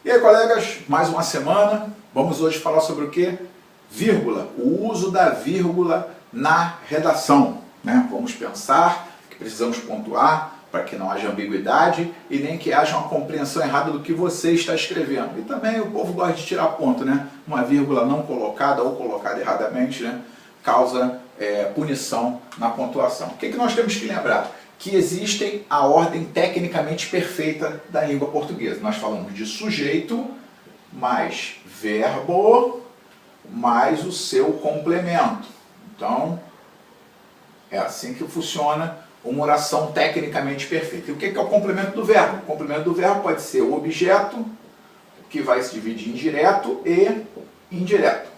E aí, colegas, mais uma semana. Vamos hoje falar sobre o quê? Vírgula, o uso da vírgula na redação, né? Vamos pensar que precisamos pontuar para que não haja ambiguidade e nem que haja uma compreensão errada do que você está escrevendo. E também o povo gosta de tirar ponto, né? Uma vírgula não colocada ou colocada erradamente, né? Causa punição na pontuação. O que nós temos que lembrar? Que existem a ordem tecnicamente perfeita da língua portuguesa. Nós falamos de sujeito mais verbo mais o seu complemento. Então, é assim que funciona uma oração tecnicamente perfeita. E o que é o complemento do verbo? O complemento do verbo pode ser o objeto, que vai se dividir em direto e indireto.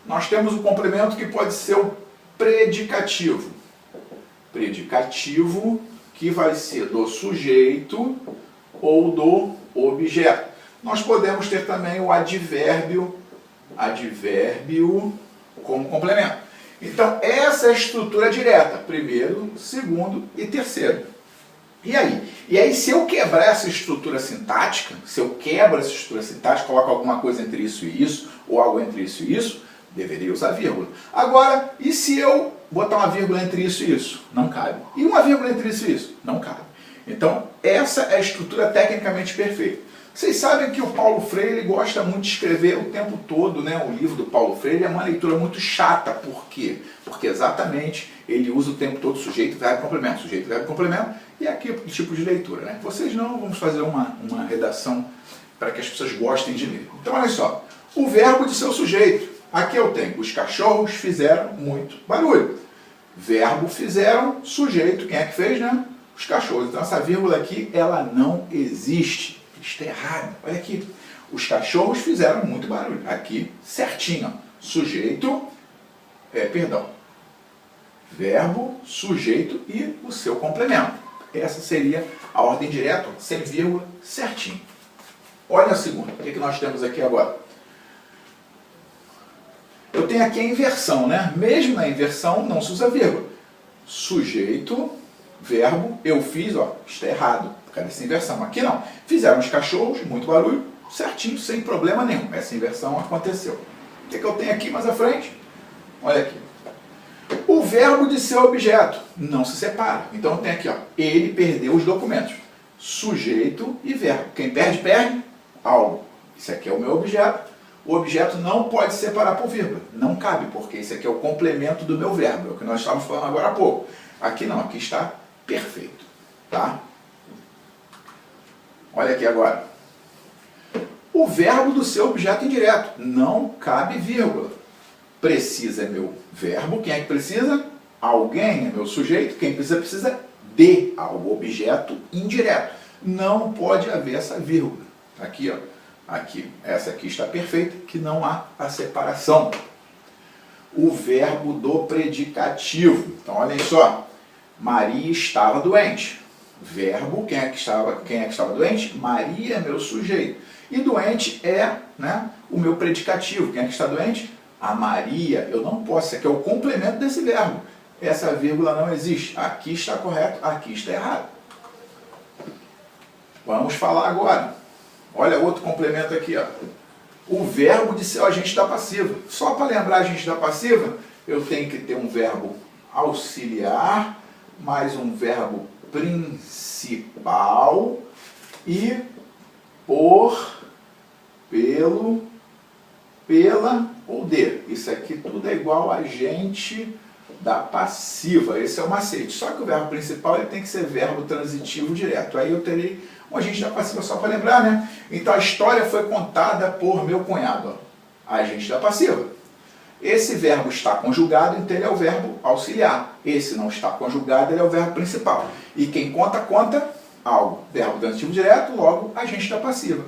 Nós temos o complemento que pode ser o predicativo. Predicativo que vai ser do sujeito ou do objeto. Nós podemos ter também o advérbio como complemento. Então, essa é a estrutura direta, primeiro, segundo e terceiro. E aí, se eu quebrar essa estrutura sintática, se eu quebro essa estrutura sintática, coloco alguma coisa entre isso e isso, ou algo entre isso e isso, deveria usar vírgula. Agora, e se eu botar uma vírgula entre isso e isso? Não cabe. E uma vírgula entre isso e isso? Não cabe. Então, essa é a estrutura tecnicamente perfeita. Vocês sabem que o Paulo Freire ele gosta muito de escrever o tempo todo, né? O livro do Paulo Freire é uma leitura muito chata. Por quê? Porque exatamente ele usa o tempo todo sujeito, verbo, complemento, sujeito, verbo, complemento, e aqui é o tipo de leitura, né? Vocês não, vamos fazer uma redação para que as pessoas gostem de ler. Então, olha só, o verbo de seu sujeito. Aqui eu tenho, os cachorros fizeram muito barulho. Verbo fizeram, sujeito, quem é que fez, né? Os cachorros. Então essa vírgula aqui, ela não existe. Está errado. Olha aqui. Os cachorros fizeram muito barulho. Aqui, certinho. Sujeito, verbo, sujeito e o seu complemento. Essa seria a ordem direta, sem vírgula, certinho. Olha a segunda. O que nós temos aqui agora? Eu tenho aqui a inversão, né? Mesmo na inversão, não se usa vírgula. Sujeito, verbo, eu fiz, ó, está errado. Cadê essa inversão? Aqui não. Fizeram os cachorros, muito barulho, certinho, sem problema nenhum. Essa inversão aconteceu. O que eu tenho aqui mais à frente? Olha aqui. O verbo de seu objeto não se separa. Então tem aqui, ó, ele perdeu os documentos. Sujeito e verbo. Quem perde, perde algo. Isso aqui é o meu objeto. O objeto não pode se separar por vírgula. Não cabe, porque esse aqui é o complemento do meu verbo. É o que nós estávamos falando agora há pouco. Aqui não, aqui está perfeito. Tá? Olha aqui agora. O verbo do seu objeto indireto. Não cabe vírgula. Precisa é meu verbo. Quem é que precisa? Alguém é meu sujeito. Quem precisa de algo. Objeto indireto. Não pode haver essa vírgula. Aqui, ó. Aqui. Essa aqui está perfeita, que não há a separação. O verbo do predicativo. Então, olhem só. Maria estava doente. Verbo, quem é que estava doente? Maria é meu sujeito. E doente é, né, o meu predicativo. Quem é que está doente? A Maria. Eu não posso, isso aqui é o complemento desse verbo. Essa vírgula não existe. Aqui está correto, aqui está errado. Vamos falar agora. Olha outro complemento aqui, ó. O verbo de ser o agente da passiva. Só para lembrar agente da passiva, eu tenho que ter um verbo auxiliar, mais um verbo principal e por, pelo, pela ou de. Isso aqui tudo é igual a agente da passiva. Esse é o macete. Só que o verbo principal ele tem que ser verbo transitivo direto. Aí eu terei um agente da passiva só para lembrar, né? Então a história foi contada por meu cunhado. Ó. Agente da passiva. Esse verbo está conjugado, então ele é o verbo auxiliar. Esse não está conjugado, ele é o verbo principal. E quem conta, conta algo. Verbo transitivo direto, logo, agente da passiva.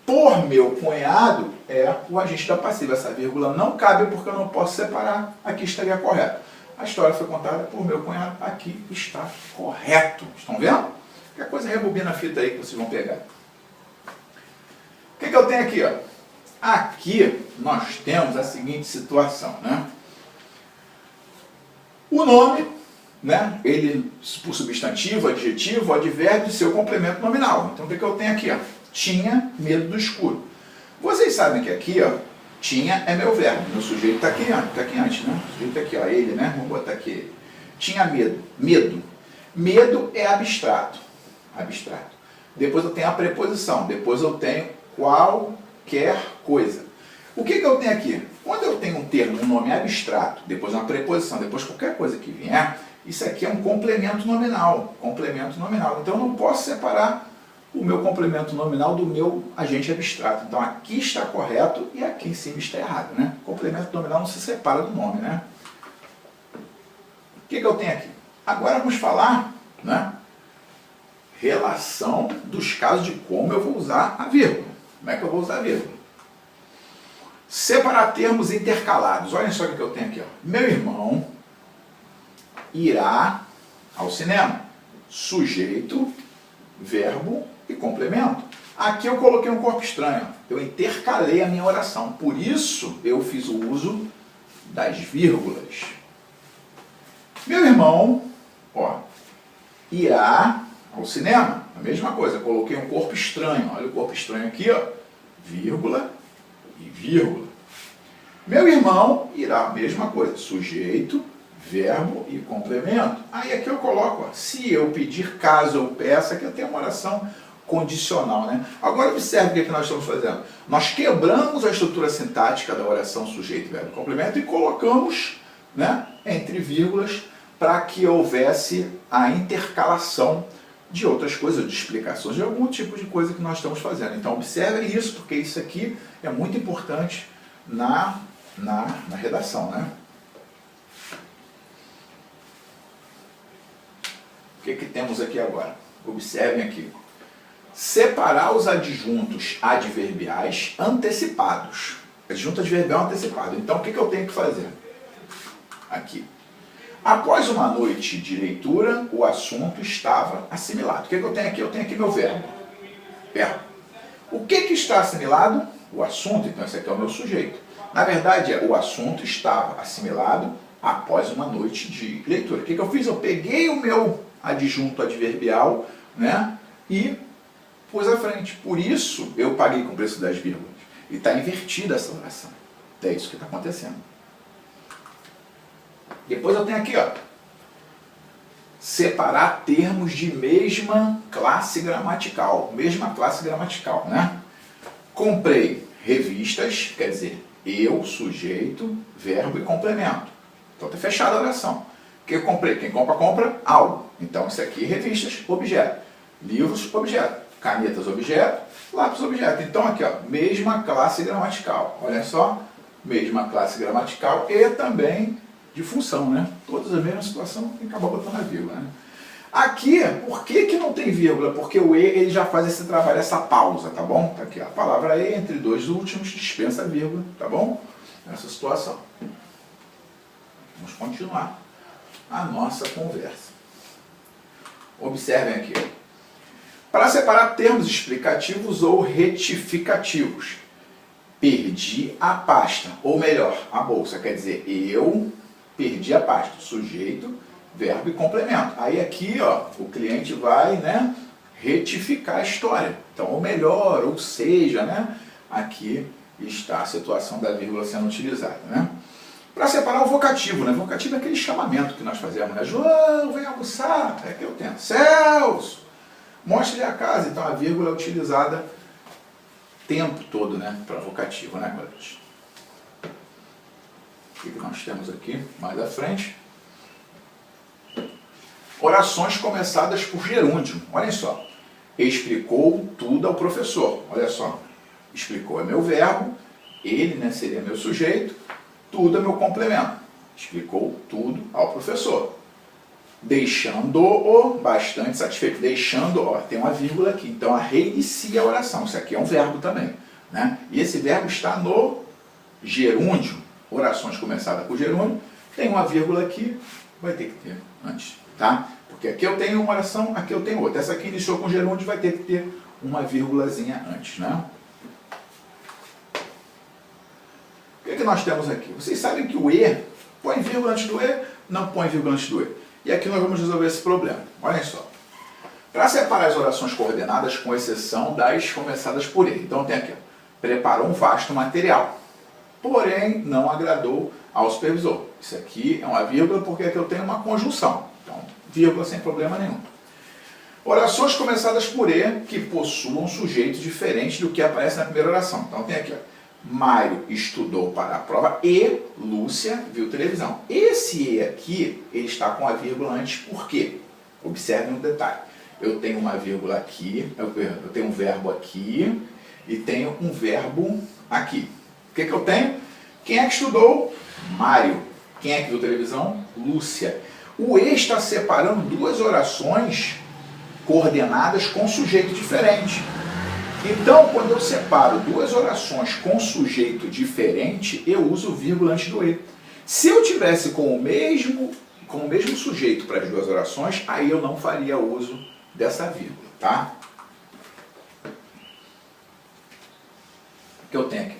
Por meu cunhado é o agente da passiva. Essa vírgula não cabe porque eu não posso separar. Aqui estaria correto. A história foi contada por meu cunhado. Aqui está correto. Estão vendo? Qualquer coisa, rebobina a fita aí que vocês vão pegar. O que eu tenho aqui, ó? Aqui nós temos a seguinte situação, né? O nome, né? Ele por substantivo, adjetivo, advérbio e seu complemento nominal. Então o que eu tenho aqui, ó? tinha medo do escuro. Vocês sabem que aqui, ó, tinha é meu verbo, meu sujeito está aqui antes, né? O sujeito tá aqui, ó, ele, né? Vamos botar aqui ele. Tinha medo. Medo. Medo é abstrato. Abstrato. Depois eu tenho a preposição. Depois eu tenho qualquer coisa. O que eu tenho aqui? Quando eu tenho um termo, um nome abstrato, depois uma preposição, depois qualquer coisa que vier, isso aqui é um complemento nominal. Complemento nominal. Então eu não posso separar o meu complemento nominal do meu agente abstrato. Então aqui está correto e aqui em cima está errado, né? Complemento nominal não se separa do nome, né? O que eu tenho aqui? Agora vamos falar, né? Relação dos casos de como eu vou usar a vírgula. Como é que eu vou usar a vírgula? Separar termos intercalados. Olha só o que eu tenho aqui, ó. Meu irmão irá ao cinema. Sujeito, verbo e complemento. Aqui eu coloquei um corpo estranho. Eu intercalei a minha oração. Por isso eu fiz o uso das vírgulas. Meu irmão, ó, irá ao cinema. A mesma coisa. Eu coloquei um corpo estranho. Olha o corpo estranho aqui, ó. Vírgula e vírgula. Meu irmão irá, a mesma coisa. Sujeito, verbo e complemento. Aí aqui eu coloco, ó, se eu pedir, caso eu peça, que eu tenho uma oração condicional, né? Agora observe o que nós estamos fazendo. Nós quebramos a estrutura sintática da oração sujeito, verbo e complemento e colocamos, né, entre vírgulas para que houvesse a intercalação de outras coisas, de explicações, de algum tipo de coisa que nós estamos fazendo. Então observe isso, porque isso aqui é muito importante na redação, né? O que temos aqui agora? Observem aqui. Separar os adjuntos adverbiais antecipados. Adjunto adverbial antecipado. Então, o que eu tenho que fazer? Aqui. Após uma noite de leitura, o assunto estava assimilado. O que eu tenho aqui? Eu tenho aqui meu verbo. Verbo. O que está assimilado? O assunto. Então, esse aqui é o meu sujeito. Na verdade, o assunto estava assimilado após uma noite de leitura. O que eu fiz? Eu peguei o meu adjunto adverbial, né, e pus à frente. Por isso, eu paguei com o preço das vírgulas. E está invertida essa oração. É isso que está acontecendo. Depois eu tenho aqui, ó, separar termos de mesma classe gramatical. Mesma classe gramatical, né? Comprei revistas, quer dizer, eu, sujeito, verbo e complemento. Então está fechada a oração. O que eu comprei? Quem compra, compra algo. Então isso aqui, revistas, objeto. Livros, objeto. Canetas, objeto. Lápis, objeto. Então aqui, ó, mesma classe gramatical. Olha só, mesma classe gramatical e também de função, né? Todas a mesma situação, tem que acabar botando a vírgula, né? Aqui, por que não tem vírgula? Porque o E ele já faz esse trabalho, essa pausa, tá bom? Tá aqui, ó, a palavra E entre dois últimos dispensa a vírgula, tá bom? Nessa situação. Vamos continuar a nossa conversa. Observem aqui. Para separar termos explicativos ou retificativos, perdi a pasta, ou melhor, a bolsa. Quer dizer, eu perdi a pasta. Sujeito, verbo e complemento. Aí aqui, ó, o cliente vai, né, retificar a história. Então, ou melhor, ou seja, né, aqui está a situação da vírgula sendo utilizada, né? Para separar o vocativo, né? Vocativo é aquele chamamento que nós fazemos, né? João, vem almoçar. É que eu tenho. Celso, mostre a casa. Então a vírgula é utilizada o tempo todo, né? Para vocativo, né, galera? O que nós temos aqui mais à frente? Orações começadas por gerúndio. Olhem só. Explicou tudo ao professor. Olha só. Explicou é meu verbo. Ele, né, seria meu sujeito. Tudo é meu complemento. Explicou tudo ao professor. Deixando-o bastante satisfeito. Deixando, ó, tem uma vírgula aqui. Então, reinicia a oração. Isso aqui é um verbo também, né? E esse verbo está no gerúndio. Orações começadas por gerúndio. Tem uma vírgula aqui. Vai ter que ter antes, tá? Porque aqui eu tenho uma oração, aqui eu tenho outra. Essa aqui iniciou com gerúndio, vai ter que ter uma vírgulazinha antes, né? O que nós temos aqui? Vocês sabem que o E, põe vírgula antes do E, não põe vírgula antes do E. E aqui nós vamos resolver esse problema. Olhem só. Para separar as orações coordenadas, com exceção das começadas por E. Então tem aqui, ó, preparou um vasto material, porém não agradou ao supervisor. Isso aqui é uma vírgula porque aqui eu tenho uma conjunção. Então, vírgula sem problema nenhum. Orações começadas por E que possuam sujeito diferente do que aparece na primeira oração. Então tem aqui, ó, Mário estudou para a prova e Lúcia viu televisão. Esse E aqui, ele está com a vírgula antes, por quê? Observe um detalhe. Eu tenho uma vírgula aqui, eu tenho um verbo aqui e tenho um verbo aqui. O que eu tenho? Quem é que estudou? Mário. Quem é que viu televisão? Lúcia. O E está separando duas orações coordenadas com sujeito diferente. Então, quando eu separo duas orações com sujeito diferente, eu uso vírgula antes do E. Se eu tivesse com o mesmo sujeito para as duas orações, aí eu não faria uso dessa vírgula, tá? O que eu tenho aqui?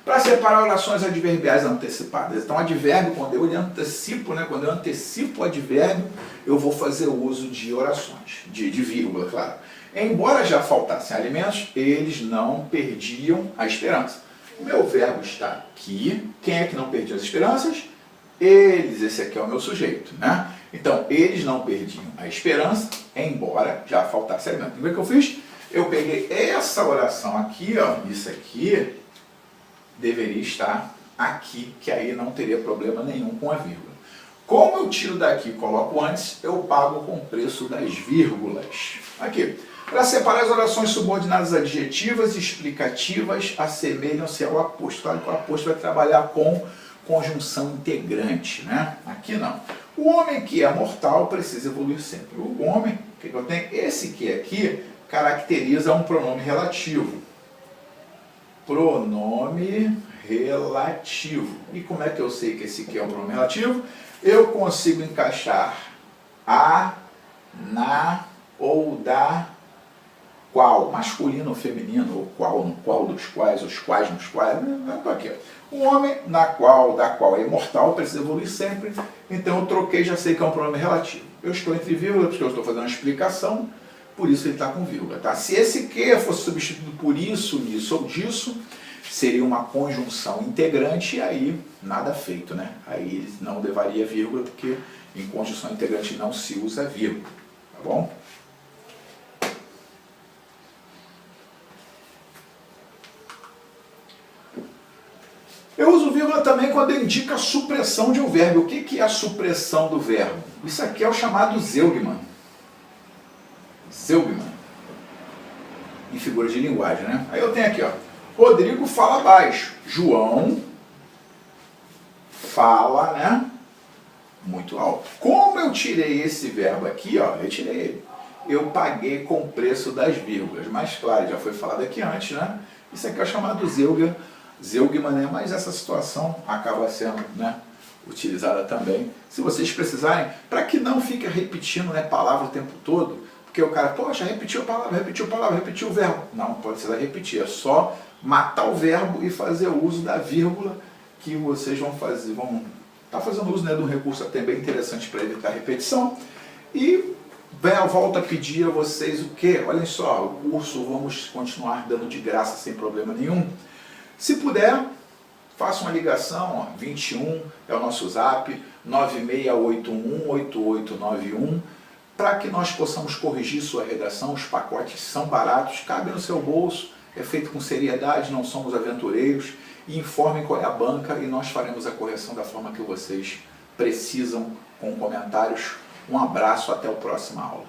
Para separar orações adverbiais antecipadas. Então, advérbio, quando eu antecipo, né, quando eu antecipo o advérbio, eu vou fazer uso de orações, de vírgula, claro. Embora já faltassem alimentos, eles não perdiam a esperança. O meu verbo está aqui. Quem é que não perdia as esperanças? Eles. Esse aqui é o meu sujeito, né? Então, eles não perdiam a esperança, embora já faltasse alimento. Então, o que eu fiz? Eu peguei essa oração aqui, ó, isso aqui deveria estar aqui, que aí não teria problema nenhum com a vírgula. Como eu tiro daqui e coloco antes, eu pago com o preço das vírgulas. Aqui. Para separar as orações subordinadas adjetivas e explicativas, assemelham-se ao aposto. Claro que o aposto vai trabalhar com conjunção integrante, né? Aqui não. O homem que é mortal precisa evoluir sempre. O homem, o que eu tenho? Esse que aqui caracteriza um pronome relativo. Pronome relativo. E como é que eu sei que esse aqui é um pronome relativo? Eu consigo encaixar a, na ou da qual, masculino ou feminino, ou qual, no qual dos quais, os quais nos quais, aqui, ó. O homem da qual é imortal precisa evoluir sempre, então eu troquei, já sei que é um pronome relativo. Eu estou entre vírgulas, porque eu estou fazendo uma explicação, por isso ele está com vírgula, tá? Se esse que fosse substituído por isso, nisso ou disso, seria uma conjunção integrante e aí nada feito, né? Aí ele não levaria vírgula, porque em conjunção integrante não se usa vírgula, tá bom? Eu uso vírgula também quando indica a supressão de um verbo. O que é a supressão do verbo? Isso aqui é o chamado zeugma. Zeugma. Em figura de linguagem, né? Aí eu tenho aqui, ó. Rodrigo fala baixo. João fala, né? Muito alto. Como eu tirei esse verbo aqui, ó, eu tirei ele. Eu paguei com o preço das vírgulas. Mas, claro, já foi falado aqui antes, né? Isso aqui é o chamado zeugma, né? Mas essa situação acaba sendo, né, utilizada também. Se vocês precisarem, para que não fique repetindo, né, palavra o tempo todo, porque o cara, poxa, repetiu a palavra, repetiu o verbo. Não precisa repetir, é só matar o verbo e fazer uso da vírgula que vocês vão estar fazendo uso, né, de um recurso até bem interessante para evitar repetição. E volto a pedir a vocês o quê? Olhem só, o curso vamos continuar dando de graça sem problema nenhum. Se puder, faça uma ligação, ó, 21 é o nosso zap, 96818891, para que nós possamos corrigir sua redação. Os pacotes são baratos, cabem no seu bolso, é feito com seriedade, não somos aventureiros, e informem qual é a banca e nós faremos a correção da forma que vocês precisam, com comentários. Um abraço, até a próxima aula.